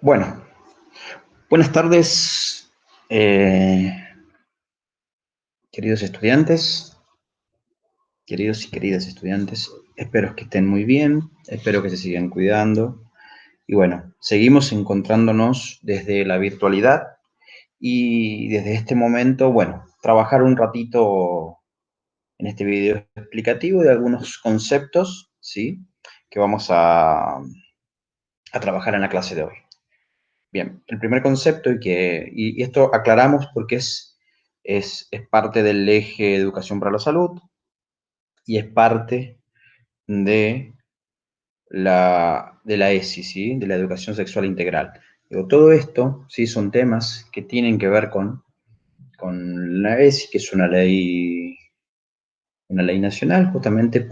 Bueno, buenas tardes, queridos estudiantes, queridos y queridas estudiantes. Espero que estén muy bien, espero que se sigan cuidando. Y bueno, seguimos encontrándonos desde la virtualidad y desde este momento, bueno, trabajar un ratito en este video explicativo de algunos conceptos, ¿sí? Que vamos a trabajar en la clase de hoy. Bien, el primer concepto, y esto aclaramos porque es parte del eje Educación para la Salud y es parte de la ESI, ¿sí? De la Educación Sexual Integral. Digo, todo esto, ¿sí? Son temas que tienen que ver con la ESI, que es una ley nacional justamente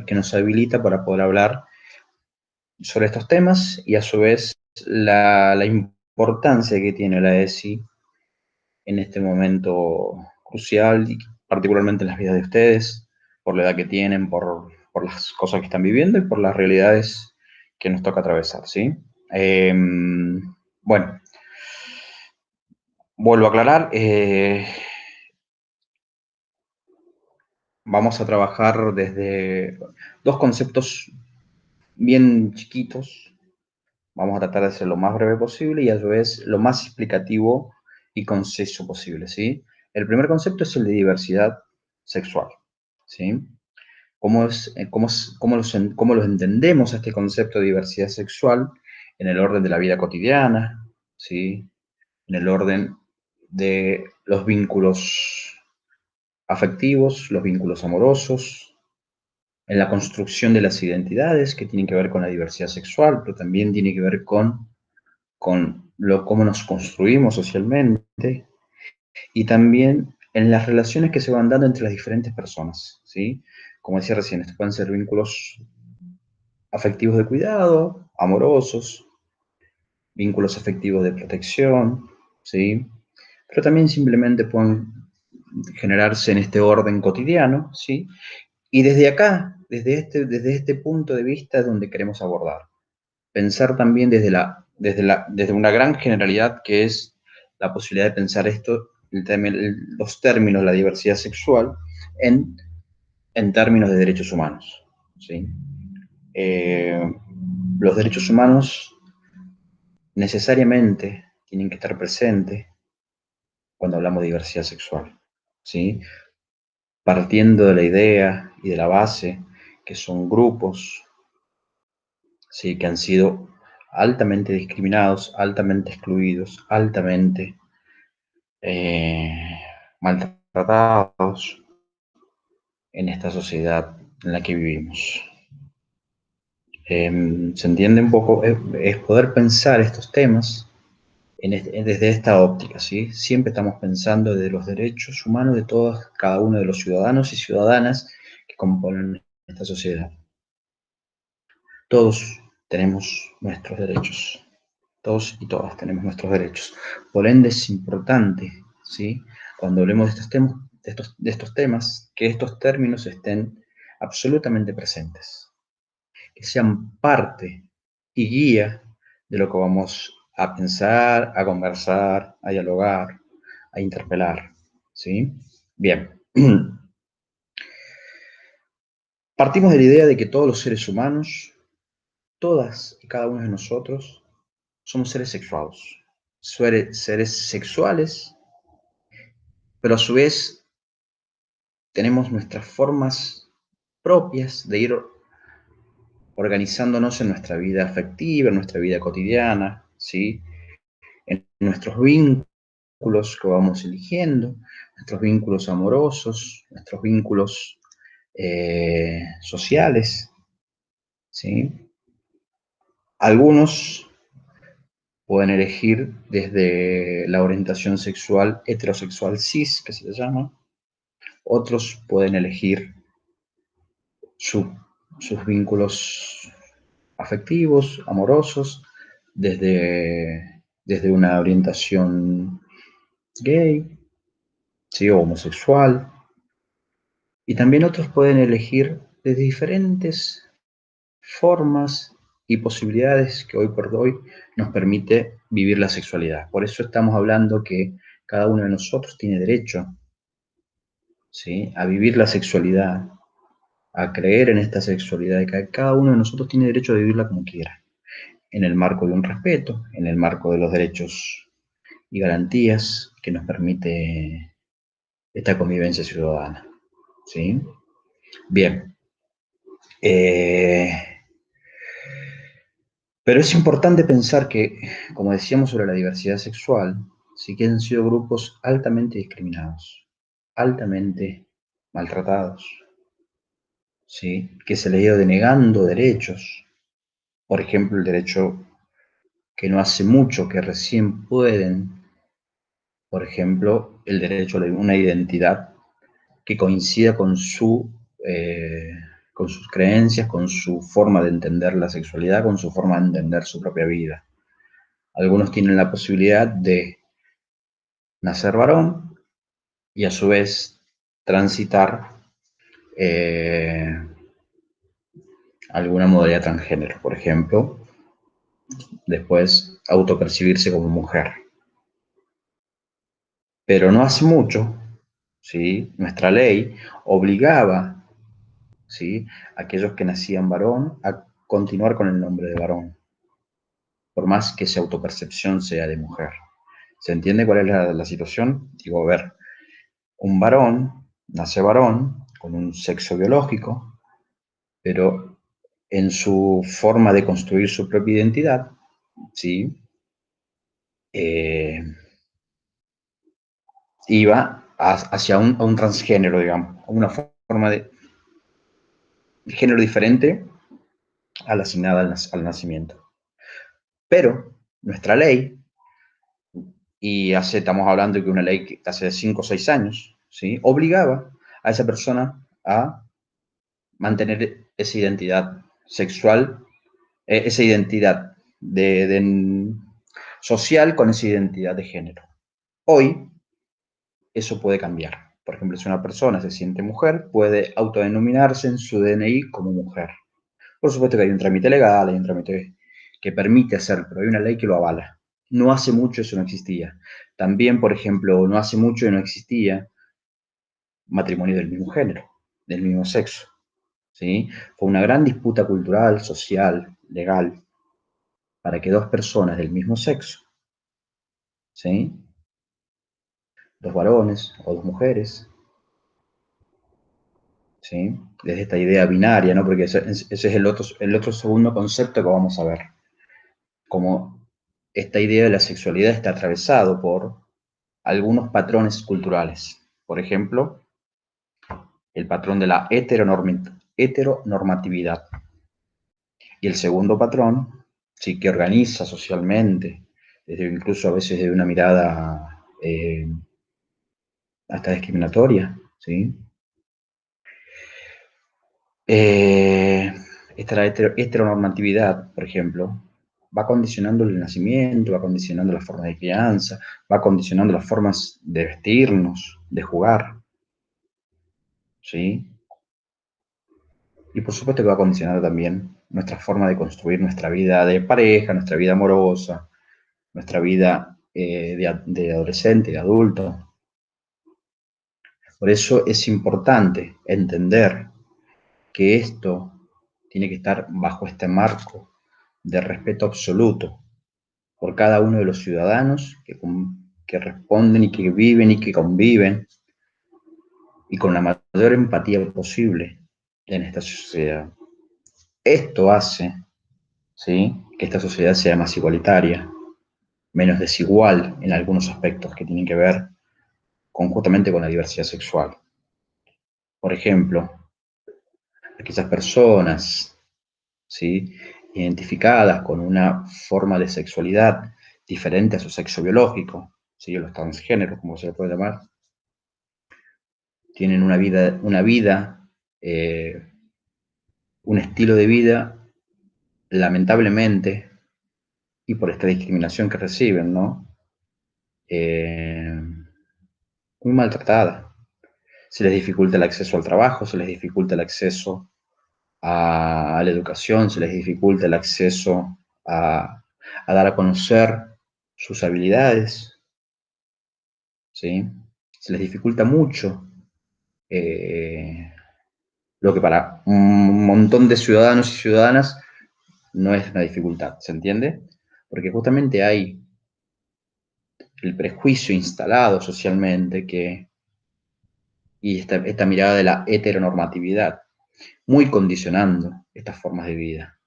que nos habilita para poder hablar sobre estos temas y a su vez la importancia que tiene la ESI en este momento crucial, y particularmente en las vidas de ustedes, por la edad que tienen, por las cosas que están viviendo y por las realidades que nos toca atravesar, ¿sí? Bueno, vuelvo a aclarar, vamos a trabajar desde dos conceptos bien chiquitos. Vamos a tratar de ser lo más breve posible y a su vez lo más explicativo y conciso posible, ¿sí? El primer concepto es el de diversidad sexual, ¿sí? ¿Cómo los entendemos este concepto de diversidad sexual en el orden de la vida cotidiana, ¿sí? En el orden de los vínculos afectivos, los vínculos amorosos, en la construcción de las identidades que tienen que ver con la diversidad sexual, pero también tiene que ver con cómo nos construimos socialmente y también en las relaciones que se van dando entre las diferentes personas, ¿sí? Como decía recién, estos pueden ser vínculos afectivos de cuidado, amorosos, vínculos afectivos de protección, ¿sí? Pero también simplemente pueden generarse en este orden cotidiano, ¿sí? Y desde acá, desde este punto de vista es donde queremos abordar. Pensar también desde una gran generalidad que es la posibilidad de pensar los términos, la diversidad sexual, en, en términos de derechos humanos, ¿sí? Eh, los derechos humanos necesariamente tienen que estar presentes cuando hablamos de diversidad sexual, ¿sí? Partiendo de la idea y de la base que son grupos, ¿sí? Que han sido altamente discriminados, altamente excluidos, altamente eh, maltratados en esta sociedad en la que vivimos. ¿Se entiende un poco? Es poder pensar estos temas desde esta óptica, ¿sí? Siempre estamos pensando de los derechos humanos de todos, cada uno de los ciudadanos y ciudadanas que componen esta sociedad. Todos tenemos nuestros derechos, todos y todas tenemos nuestros derechos. Por ende es importante, ¿sí? Cuando hablemos de estos temas, que estos términos estén absolutamente presentes, que sean parte y guía de lo que vamos a pensar, a conversar, a dialogar, a interpelar, ¿sí? Bien. Partimos de la idea de que todos los seres humanos, todas y cada uno de nosotros, somos seres sexuados, seres sexuales, pero a su vez tenemos nuestras formas propias de ir organizándonos en nuestra vida afectiva, en nuestra vida cotidiana, ¿sí? En nuestros vínculos que vamos eligiendo, nuestros vínculos amorosos, nuestros vínculos sociales, ¿sí? Algunos pueden elegir desde la orientación sexual heterosexual cis, que se le llama. Otros pueden elegir su- sus vínculos afectivos, amorosos, desde una orientación gay, ¿sí? O homosexual. Y también otros pueden elegir de diferentes formas y posibilidades que hoy por hoy nos permite vivir la sexualidad. Por eso estamos hablando que cada uno de nosotros tiene derecho, ¿sí?, a vivir la sexualidad, a creer en esta sexualidad, y que cada uno de nosotros tiene derecho a vivirla como quiera, en el marco de un respeto, en el marco de los derechos y garantías que nos permite esta convivencia ciudadana, ¿sí? Bien. Pero es importante pensar que, como decíamos sobre la diversidad sexual, sí que han sido grupos altamente discriminados, altamente maltratados, ¿sí?, que se les ha ido denegando derechos. Por ejemplo, el derecho que no hace mucho, que recién pueden, por ejemplo, el derecho a una identidad que coincida con sus creencias, con su forma de entender la sexualidad, con su forma de entender su propia vida. Algunos tienen la posibilidad de nacer varón y a su vez transitar alguna modalidad transgénero, por ejemplo, después autopercibirse como mujer. Pero no hace mucho, ¿sí?, nuestra ley obligaba, ¿sí?, a aquellos que nacían varón a continuar con el nombre de varón, por más que su autopercepción sea de mujer. ¿Se entiende cuál es la situación? Digo, a ver, un varón nace varón con un sexo biológico, pero en su forma de construir su propia identidad, ¿sí?, eh, iba hacia a un transgénero, digamos, a una forma de género diferente a la asignada al nacimiento. Pero nuestra ley, y estamos hablando de una ley que hace 5 o 6 años, ¿sí?, obligaba a esa persona a mantener esa identidad sexual, esa identidad social con esa identidad de género. Hoy eso puede cambiar. Por ejemplo, si una persona se siente mujer, puede autodenominarse en su DNI como mujer. Por supuesto que hay un trámite legal, hay un trámite que permite hacerlo, pero hay una ley que lo avala. No hace mucho eso no existía. También, por ejemplo, no hace mucho no existía matrimonio del mismo género, del mismo sexo, ¿sí? Fue una gran disputa cultural, social, legal, para que dos personas del mismo sexo, ¿sí?, dos varones o dos mujeres, ¿sí?, desde esta idea binaria, ¿no?, porque ese es el otro segundo concepto que vamos a ver, como esta idea de la sexualidad está atravesado por algunos patrones culturales. Por ejemplo, el patrón de la heteronormatividad. Y el segundo patrón, sí, que organiza socialmente, desde, incluso a veces de una mirada hasta discriminatoria, ¿sí? Esta heteronormatividad, por ejemplo, va condicionando el nacimiento, va condicionando la forma de crianza, va condicionando las formas de vestirnos, de jugar, ¿sí? Y por supuesto que va condicionando también nuestra forma de construir nuestra vida de pareja, nuestra vida amorosa, nuestra vida de adolescente, de adulto. Por eso es importante entender que esto tiene que estar bajo este marco de respeto absoluto por cada uno de los ciudadanos que responden y que viven y que conviven, y con la mayor empatía posible en esta sociedad. Esto hace, ¿sí?, que esta sociedad sea más igualitaria, menos desigual en algunos aspectos que tienen que ver conjuntamente con la diversidad sexual. Por ejemplo, aquellas personas, ¿sí?, identificadas con una forma de sexualidad diferente a su sexo biológico, ¿sí?, los transgéneros, como se le puede llamar, tienen un estilo de vida, lamentablemente, y por esta discriminación que reciben, ¿no?, muy maltratada. Se les dificulta el acceso al trabajo, se les dificulta el acceso a la educación, se les dificulta el acceso a dar a conocer sus habilidades, ¿sí? Se les dificulta mucho eh, lo que para un montón de ciudadanos y ciudadanas no es una dificultad, ¿se entiende? Porque justamente hay el prejuicio instalado socialmente y esta mirada de la heteronormatividad, muy condicionando estas formas de vida.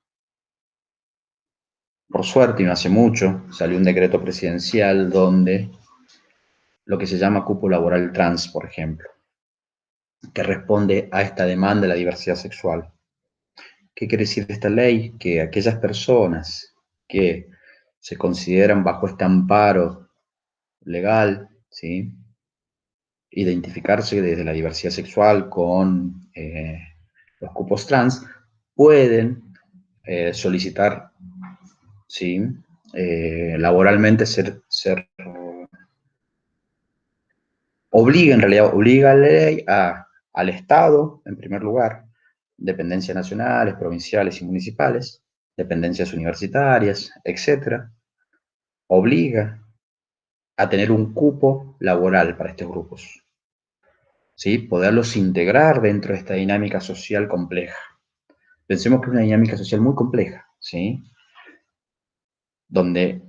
Por suerte, y no hace mucho, salió un decreto presidencial donde lo que se llama cupo laboral trans, por ejemplo, que responde a esta demanda de la diversidad sexual. ¿Qué quiere decir esta ley? Que aquellas personas que se consideran bajo este amparo legal, ¿sí? Identificarse desde la diversidad sexual con los cupos trans, pueden solicitar, ¿sí? Laboralmente obliga, en realidad, obliga a la ley al Estado, en primer lugar, dependencias nacionales, provinciales y municipales, dependencias universitarias, etcétera, obliga a tener un cupo laboral para estos grupos, ¿sí? Poderlos integrar dentro de esta dinámica social compleja. Pensemos que es una dinámica social muy compleja, ¿sí? Donde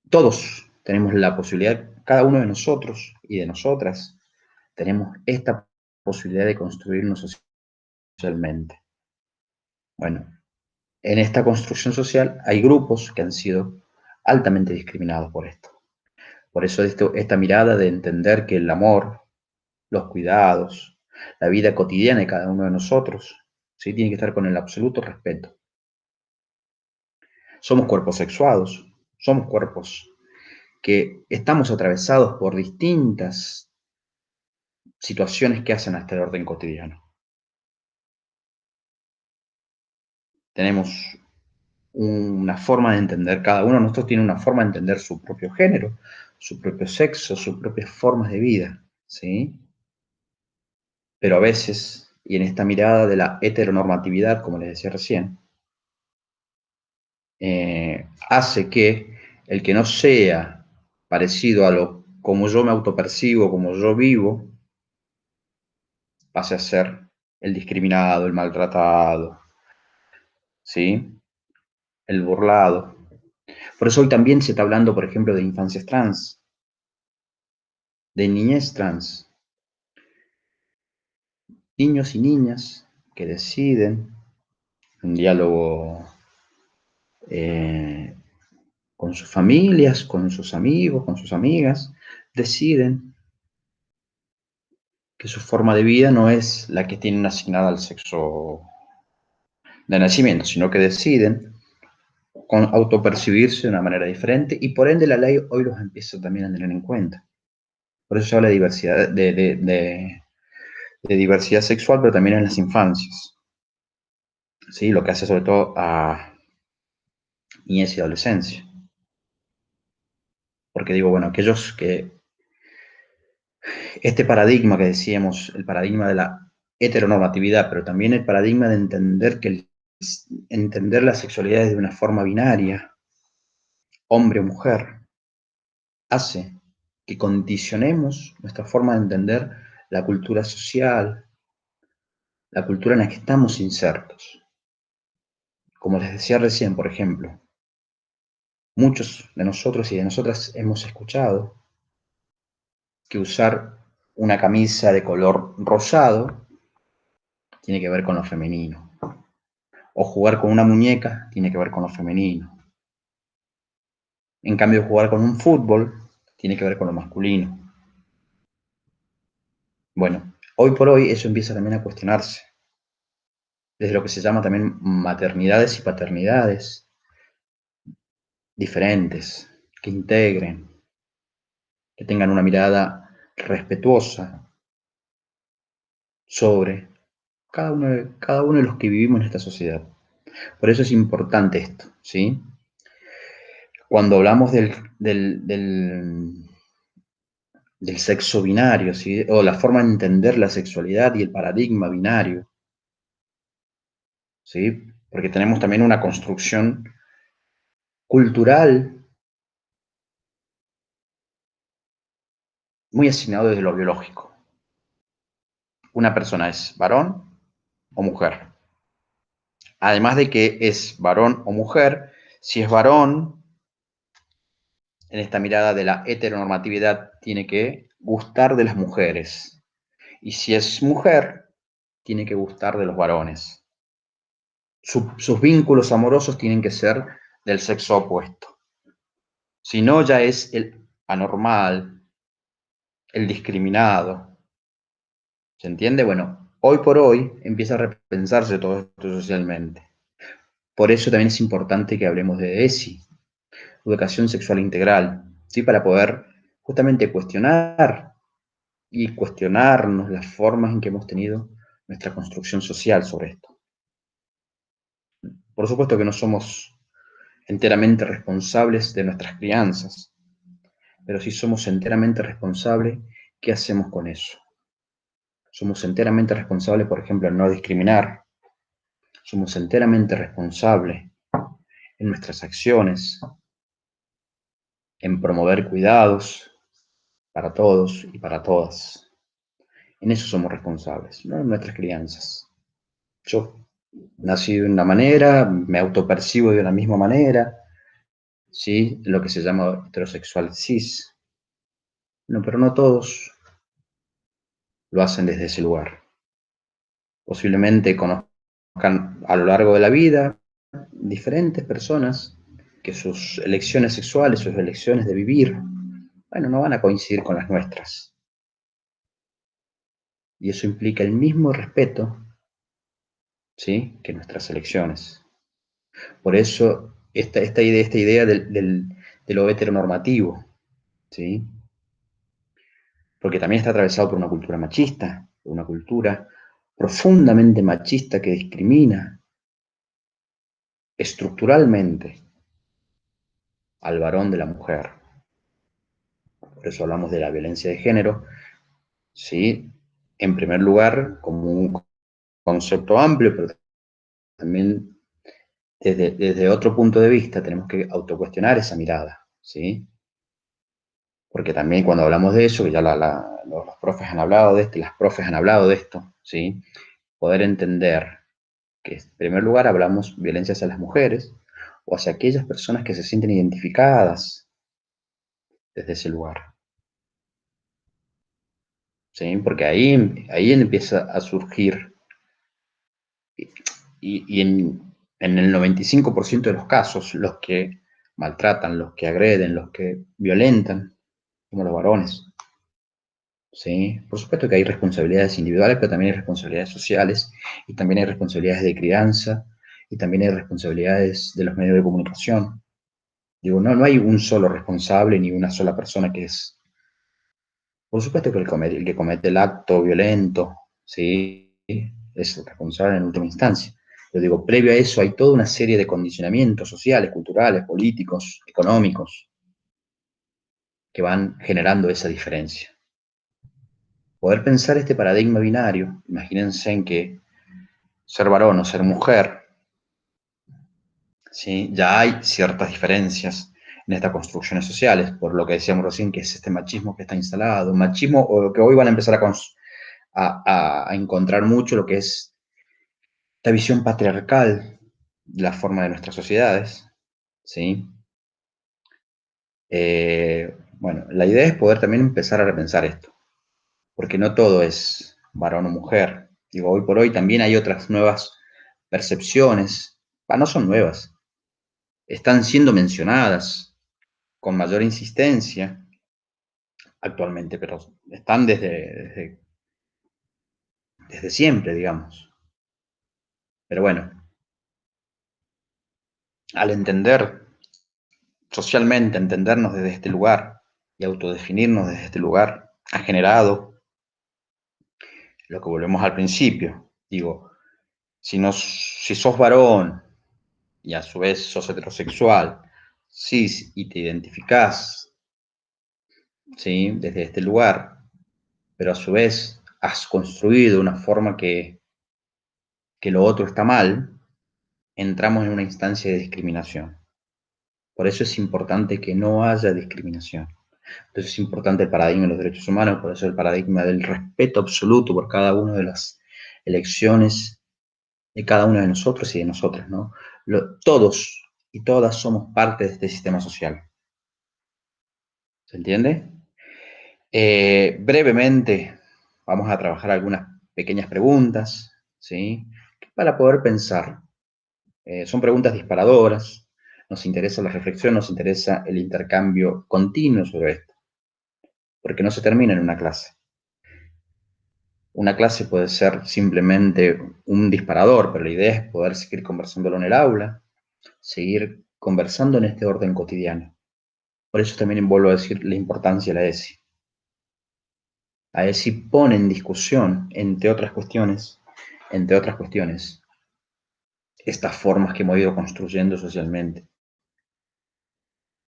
todos tenemos la posibilidad, cada uno de nosotros y de nosotras, tenemos esta posibilidad de construirnos socialmente. Bueno, en esta construcción social hay grupos que han sido altamente discriminados por esto. Por eso esta mirada de entender que el amor, los cuidados, la vida cotidiana de cada uno de nosotros, ¿sí? Tiene que estar con el absoluto respeto. Somos cuerpos sexuados, somos cuerpos que estamos atravesados por distintas situaciones que hacen a este orden cotidiano. Tenemos una forma de entender, cada uno de nosotros tiene una forma de entender su propio género, su propio sexo, sus propias formas de vida, ¿sí? Pero a veces, y en esta mirada de la heteronormatividad, como les decía recién, hace que el que no sea parecido a lo como yo me autopercibo, como yo vivo, pase a ser el discriminado, el maltratado, ¿sí? El burlado. Por eso hoy también se está hablando, por ejemplo, de infancias trans, de niñez trans, niños y niñas que deciden, en diálogo eh, con sus familias, con sus amigos, con sus amigas, deciden que su forma de vida no es la que tienen asignada al sexo de nacimiento, sino que deciden autopercibirse de una manera diferente y por ende la ley hoy los empieza también a tener en cuenta. Por eso se habla de diversidad, de diversidad sexual, pero también en las infancias, ¿sí? Lo que hace sobre todo a niñez y adolescencia. Porque digo, bueno, aquellos que este paradigma que decíamos, el paradigma de la heteronormatividad, pero también el paradigma de entender entender la sexualidad de una forma binaria, hombre o mujer, hace que condicionemos nuestra forma de entender la cultura social, la cultura en la que estamos insertos. Como les decía recién, por ejemplo, muchos de nosotros y de nosotras hemos escuchado que usar una camisa de color rosado tiene que ver con lo femenino. O jugar con una muñeca tiene que ver con lo femenino. En cambio, jugar con un fútbol tiene que ver con lo masculino. Bueno, hoy por hoy eso empieza también a cuestionarse, desde lo que se llama también maternidades y paternidades diferentes, que integren, que tengan una mirada respetuosa sobre cada uno de los que vivimos en esta sociedad. Por eso es importante esto, ¿sí? Cuando hablamos del sexo binario, ¿sí? O la forma de entender la sexualidad y el paradigma binario, ¿sí? Porque tenemos también una construcción cultural muy asignada desde lo biológico. Una persona es varón o mujer. Además de que es varón o mujer, si es varón, en esta mirada de la heteronormatividad, tiene que gustar de las mujeres. Y si es mujer, tiene que gustar de los varones. Sus vínculos amorosos tienen que ser del sexo opuesto. Si no, ya es el anormal, el discriminado. ¿Se entiende? Bueno, hoy por hoy empieza a repensarse todo esto socialmente. Por eso también es importante que hablemos de ESI, educación sexual integral, ¿sí? Para poder justamente cuestionar y cuestionarnos las formas en que hemos tenido nuestra construcción social sobre esto. Por supuesto que no somos enteramente responsables de nuestras crianzas, pero sí somos enteramente responsables qué hacemos con eso. Somos enteramente responsables, por ejemplo, en no discriminar. Somos enteramente responsables en nuestras acciones, en promover cuidados para todos y para todas. En eso somos responsables, no en nuestras crianzas. Yo nací de una manera, me autopercibo de la misma manera, ¿sí? Lo que se llama heterosexual cis. No, pero no todos lo hacen desde ese lugar. Posiblemente conozcan a lo largo de la vida diferentes personas que sus elecciones sexuales, sus elecciones de vivir, bueno, no van a coincidir con las nuestras. Y eso implica el mismo respeto, ¿sí? Que nuestras elecciones. Por eso esta idea de lo heteronormativo, ¿sí? Porque también está atravesado por una cultura machista, una cultura profundamente machista que discrimina estructuralmente al varón de la mujer. Por eso hablamos de la violencia de género, ¿sí? En primer lugar, como un concepto amplio, pero también desde otro punto de vista tenemos que autocuestionar esa mirada, ¿sí? Porque también cuando hablamos de eso, que ya los profes han hablado de esto, las profes han hablado de esto, ¿sí? Poder entender que en primer lugar hablamos violencia hacia las mujeres o hacia aquellas personas que se sienten identificadas desde ese lugar, ¿sí? Porque ahí empieza a surgir, y en el 95% de los casos, los que maltratan, los que agreden, los que violentan, como los varones, ¿sí? Por supuesto que hay responsabilidades individuales, pero también hay responsabilidades sociales, y también hay responsabilidades de crianza, y también hay responsabilidades de los medios de comunicación. Digo, no hay un solo responsable ni una sola persona que es. Por supuesto que el que comete el acto violento, ¿sí? Es el responsable en última instancia. Yo digo, previo a eso hay toda una serie de condicionamientos sociales, culturales, políticos, económicos, que van generando esa diferencia. Poder pensar este paradigma binario, imagínense en que ser varón o ser mujer, ¿sí? Ya hay ciertas diferencias en estas construcciones sociales, por lo que decíamos recién, que es este machismo que está instalado, machismo o que hoy van a empezar a encontrar mucho lo que es esta visión patriarcal de la forma de nuestras sociedades, ¿sí? Bueno, la idea es poder también empezar a repensar esto, porque no todo es varón o mujer. Digo, hoy por hoy también hay otras nuevas percepciones, no son nuevas, están siendo mencionadas con mayor insistencia actualmente, pero están desde siempre, digamos. Pero bueno, al entender socialmente, entendernos desde este lugar y autodefinirnos desde este lugar, ha generado lo que volvemos al principio. Digo, si sos varón y a su vez sos heterosexual, cis, y te identificás, ¿sí? Desde este lugar, pero a su vez has construido una forma que lo otro está mal, entramos en una instancia de discriminación. Por eso es importante que no haya discriminación. Por eso es importante el paradigma de los derechos humanos, por eso el paradigma del respeto absoluto por cada una de las elecciones de cada uno de nosotros y de nosotras, ¿no? Todos y todas somos parte de este sistema social. ¿Se entiende? Brevemente, vamos a trabajar algunas pequeñas preguntas, ¿sí? Para poder pensar. Son preguntas disparadoras, nos interesa la reflexión, nos interesa el intercambio continuo sobre esto, porque no se termina en una clase. Una clase puede ser simplemente un disparador, pero la idea es poder seguir conversándolo en el aula, seguir conversando en este orden cotidiano. Por eso también vuelvo a decir la importancia de la ESI. La ESI pone en discusión, entre otras cuestiones, estas formas que hemos ido construyendo socialmente.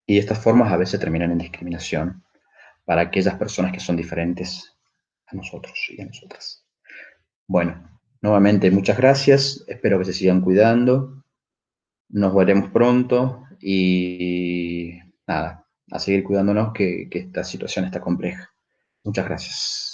Y estas formas a veces terminan en discriminación para aquellas personas que son diferentes a nosotros y a nosotras. Bueno, nuevamente muchas gracias, espero que se sigan cuidando, nos veremos pronto y nada, a seguir cuidándonos que esta situación está compleja. Muchas gracias.